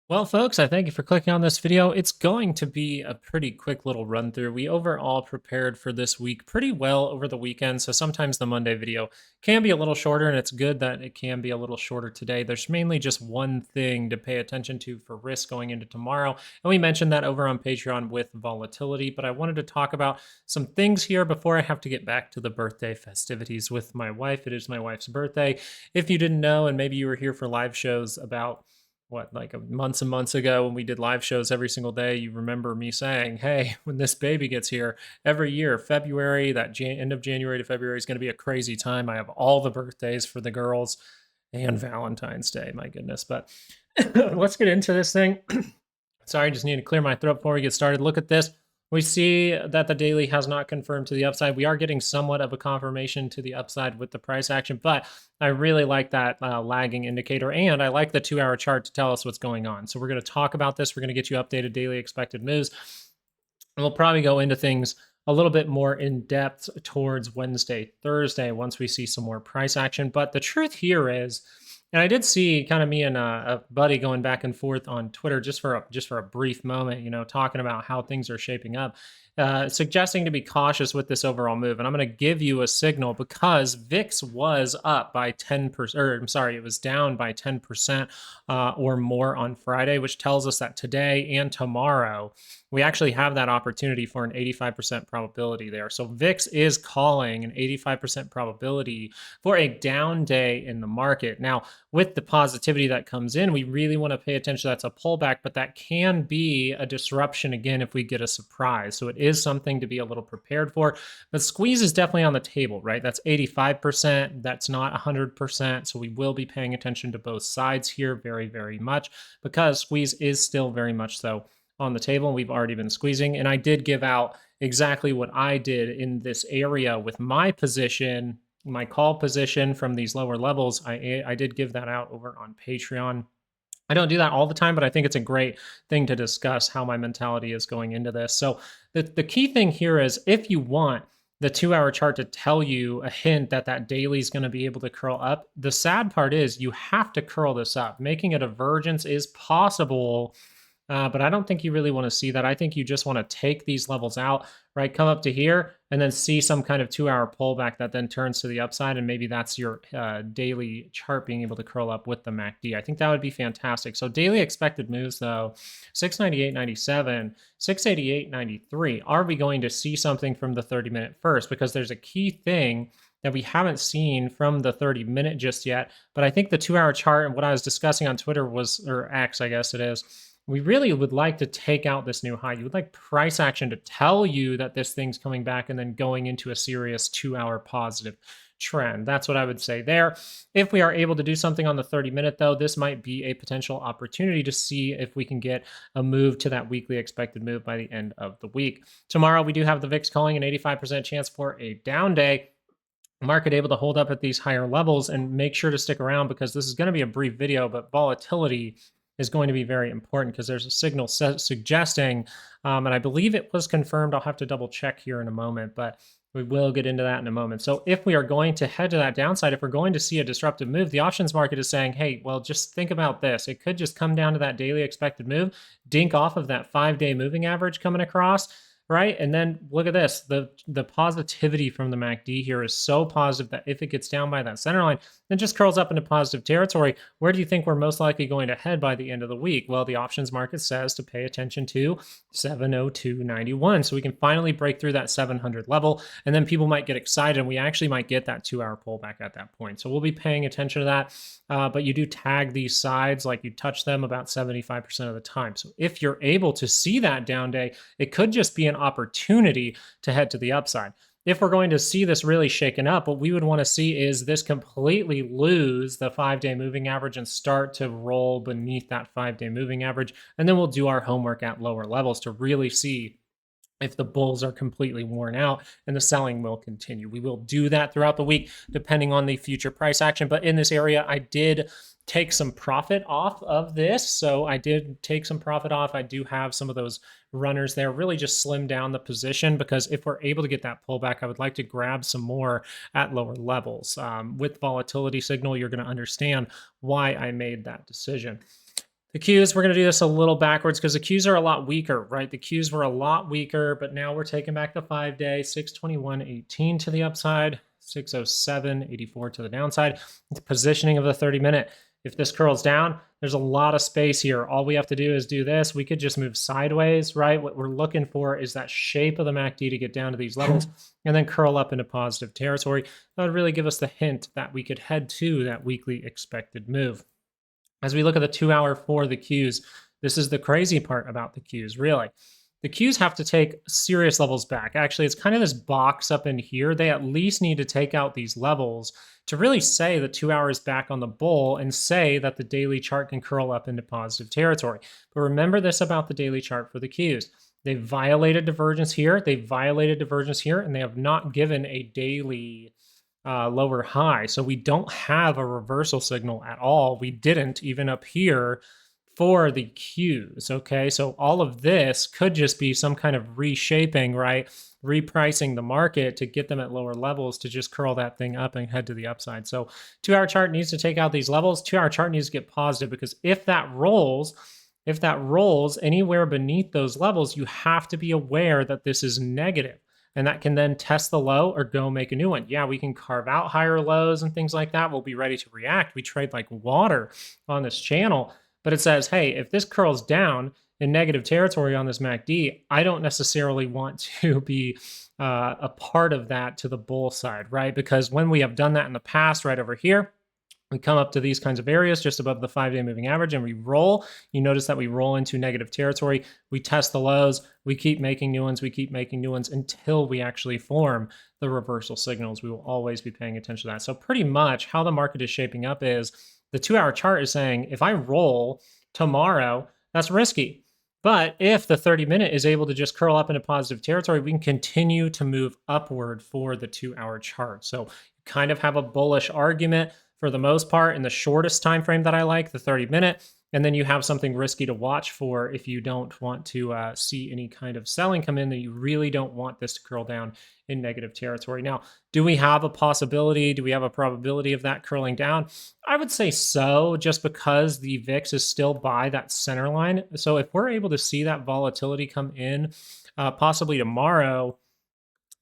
Well, folks, I thank you for clicking on this video. It's going to be a pretty quick little run through. We overall prepared for this week pretty well over the weekend. So sometimes the Monday video can be a little shorter, and it's good that it can be a little shorter today. There's mainly just one thing to pay attention to for risk going into tomorrow. And we mentioned that over on Patreon with volatility, but I wanted to talk about some things here before I have to get back to the birthday festivities with my wife. It is my wife's birthday. If you didn't know, and maybe you were here for live shows about like months and months ago when we did live shows every single day, you remember me saying, hey, when this baby gets here every year, February, end of January to February is going to be a crazy time. I have all the birthdays for the girls and Valentine's Day, my goodness. But let's get into this thing. Sorry, I just need to clear my throat before we get started. Look at this. We see that the daily has not confirmed to the upside. We are getting somewhat of a confirmation to the upside with the price action, but I really like that lagging indicator, and I like the 2-hour chart to tell us what's going on. So we're going to talk about this. We're going to get you updated daily expected moves, and we'll probably go into things a little bit more in depth towards Wednesday, Thursday, once we see some more price action. But the truth here is, and I did see kind of me and a buddy going back and forth on Twitter just for a brief moment, talking about how things are shaping up, suggesting to be cautious with this overall move. And I'm going to give you a signal because VIX was up by 10%, or I'm sorry, it was down by 10% or more on Friday, which tells us that today and tomorrow we actually have that opportunity for an 85% probability there. So VIX is calling an 85% probability for a down day in the market. Now, with the positivity that comes in, we really want to pay attention. That's a pullback, but that can be a disruption again if we get a surprise. So it is something to be a little prepared for. But squeeze is definitely on the table, right? That's 85%. That's not 100%. So we will be paying attention to both sides here very, very much because squeeze is still very much so on the table. We've already been squeezing, and I did give out exactly what I did in this area with my position, my call position from these lower levels. I did give that out over on Patreon. I don't do that all the time, but I think it's a great thing to discuss how my mentality is going into this. So the key thing here is if you want the 2-hour chart to tell you a hint that that daily is going to be able to curl up, the sad part is you have to curl this up. Making a divergence is possible, but I don't think you really want to see that. I think you just want to take these levels out, right? Come up to here and then see some kind of 2-hour pullback that then turns to the upside. And maybe that's your daily chart being able to curl up with the MACD. I think that would be fantastic. So daily expected moves though, 698.97, 688.93. Are we going to see something from the 30-minute first? Because there's a key thing that we haven't seen from the 30-minute just yet. But I think the 2-hour chart and what I was discussing on Twitter was, or X, I guess it is, we really would like to take out this new high. You would like price action to tell you that this thing's coming back and then going into a serious 2-hour positive trend. That's what I would say there. If we are able to do something on the 30-minute, though, this might be a potential opportunity to see if we can get a move to that weekly expected move by the end of the week. Tomorrow, we do have the VIX calling an 85% chance for a down day. Market able to hold up at these higher levels, and make sure to stick around because this is going to be a brief video, but volatility is going to be very important because there's a signal suggesting, and I believe it was confirmed. I'll have to double check here in a moment, but we will get into that in a moment. So if we are going to head to that downside, if we're going to see a disruptive move, the options market is saying, hey, well, just think about this. It could just come down to that daily expected move, dink off of that 5-day moving average coming across, right? And then look at this. The positivity from the MACD here is so positive that if it gets down by that center line, then just curls up into positive territory. Where do you think we're most likely going to head by the end of the week? Well, the options market says to pay attention to 702.91. So we can finally break through that 700 level, and then people might get excited, and we actually might get that 2-hour pullback at that point. So we'll be paying attention to that. But you do tag these sides like you touch them about 75% of the time. So if you're able to see that down day, it could just be an opportunity to head to the upside. If we're going to see this really shaken up, what we would want to see is this completely lose the 5-day moving average and start to roll beneath that 5-day moving average. And then we'll do our homework at lower levels to really see if the bulls are completely worn out and the selling will continue. We will do that throughout the week, depending on the future price action. But in this area, I did take some profit off of this. So I did take some profit off. I do have some of those runners there, really just slim down the position, because if we're able to get that pullback, I would like to grab some more at lower levels. With volatility signal, you're going to understand why I made that decision. The Qs, we're going to do this a little backwards because the Qs are a lot weaker, right? The Qs were a lot weaker, but now we're taking back the 5-day, 621.18 to the upside, 607.84 to the downside. The positioning of the 30-minute. If this curls down, there's a lot of space here. All we have to do is do this. We could just move sideways, right? What we're looking for is that shape of the MACD to get down to these levels and then curl up into positive territory. That would really give us the hint that we could head to that weekly expected move. As we look at the 2-hour for the Qs, this is the crazy part about the Qs, really. The Qs have to take serious levels back. Actually, it's kind of this box up in here. They at least need to take out these levels to really say the 2 hours back on the bull and say that the daily chart can curl up into positive territory. But remember this about the daily chart for the Qs. They violated divergence here, they violated divergence here, and they have not given a daily lower high. So we don't have a reversal signal at all. We didn't even up here for the Qs, okay? So all of this could just be some kind of reshaping, right? Repricing the market to get them at lower levels to just curl that thing up and head to the upside. So 2-hour chart needs to take out these levels. 2-hour chart needs to get positive because if that rolls anywhere beneath those levels, you have to be aware that this is negative. And that can then test the low or go make a new one. Yeah, we can carve out higher lows and things like that. We'll be ready to react. We trade like water on this channel. But it says, hey, if this curls down in negative territory on this MACD, I don't necessarily want to be a part of that to the bull side, right? Because when we have done that in the past, right over here, we come up to these kinds of areas just above the 5-day moving average and we roll. You notice that we roll into negative territory. We test the lows. We keep making new ones. We keep making new ones until we actually form the reversal signals. We will always be paying attention to that. So pretty much how the market is shaping up is the 2-hour chart is saying, if I roll tomorrow, that's risky. But if the 30-minute is able to just curl up into positive territory, we can continue to move upward for the 2-hour chart. So you kind of have a bullish argument for the most part in the shortest time frame that I like, the 30-minute. And then you have something risky to watch for if you don't want to see any kind of selling come in, that you really don't want this to curl down in negative territory. Now, do we have a possibility? Do we have a probability of that curling down? I would say so, just because the VIX is still by that center line. So if we're able to see that volatility come in possibly tomorrow,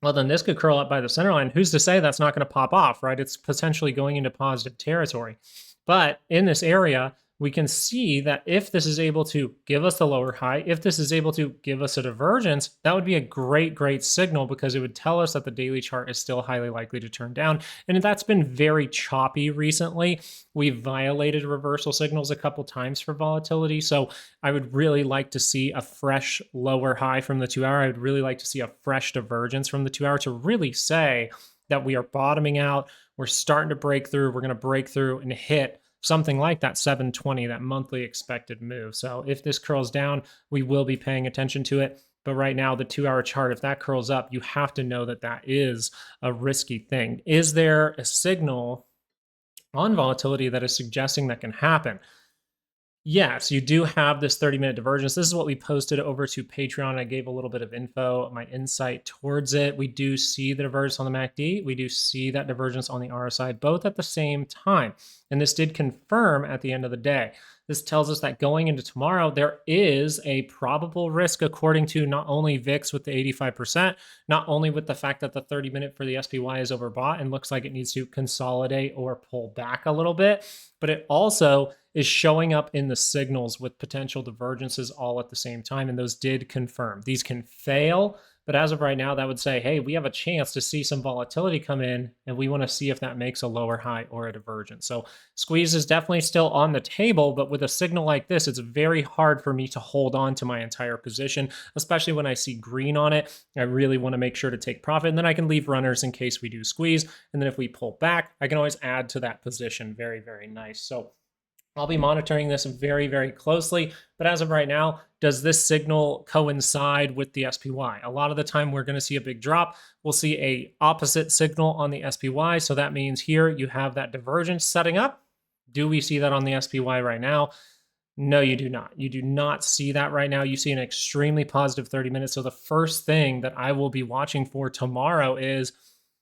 well, then this could curl up by the center line. Who's to say that's not going to pop off, right? It's potentially going into positive territory. But in this area, we can see that if this is able to give us the lower high, if this is able to give us a divergence, that would be a great, great signal because it would tell us that the daily chart is still highly likely to turn down. And that's been very choppy recently. We've violated reversal signals a couple times for volatility. So I would really like to see a fresh lower high from the 2-hour. I would really like to see a fresh divergence from the 2-hour to really say that we are bottoming out. We're starting to break through. We're going to break through and hit something like that 720, that monthly expected move. So if this curls down, we will be paying attention to it. But right now, the 2-hour chart, if that curls up, you have to know that that is a risky thing. Is there a signal on volatility that is suggesting that can happen? Yes, you do have this 30-minute divergence. This is what we posted over to Patreon. I gave a little bit of info, my insight towards it. We do see the divergence on the MACD. We do see that divergence on the RSI, both at the same time. And this did confirm at the end of the day. This tells us that going into tomorrow, there is a probable risk according to not only VIX with the 85%, not only with the fact that the 30-minute for the SPY is overbought and looks like it needs to consolidate or pull back a little bit, but it also is showing up in the signals with potential divergences all at the same time, and those did confirm. These can fail, but as of right now, that would say, hey, we have a chance to see some volatility come in, and we want to see if that makes a lower high or a divergence. So squeeze is definitely still on the table, but with a signal like this, it's very hard for me to hold on to my entire position, especially when I see green on it. I really want to make sure to take profit, and then I can leave runners in case we do squeeze. And then if we pull back, I can always add to that position. Very, very nice. So I'll be monitoring this very, very closely. But as of right now, does this signal coincide with the SPY? A lot of the time, we're going to see a big drop. We'll see a opposite signal on the SPY. So that means here you have that divergence setting up. Do we see that on the SPY right now? No, you do not. You do not see that right now. You see an extremely positive 30 minutes. So the first thing that I will be watching for tomorrow is,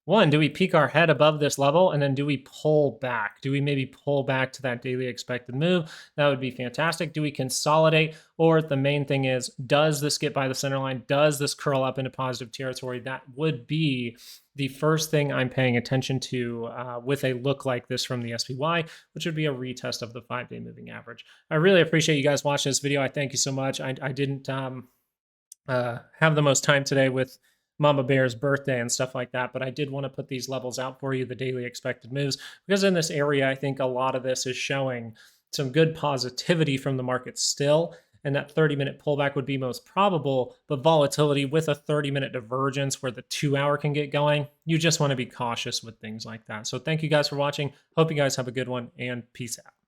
One, do we peek our head above this level? And then do we pull back? Do we maybe pull back to that daily expected move? That would be fantastic. Do we consolidate? Or the main thing is, does this get by the center line? Does this curl up into positive territory? That would be the first thing I'm paying attention to with a look like this from the SPY, which would be a retest of the 5-day moving average. I really appreciate you guys watching this video. I thank you so much. I didn't have the most time today with Mama Bear's birthday and stuff like that, but I did want to put these levels out for you, the daily expected moves, because in this area, I think a lot of this is showing some good positivity from the market still, and that 30-minute pullback would be most probable, but volatility with a 30-minute divergence where the 2-hour can get going, you just want to be cautious with things like that. So thank you guys for watching. Hope you guys have a good one, and peace out.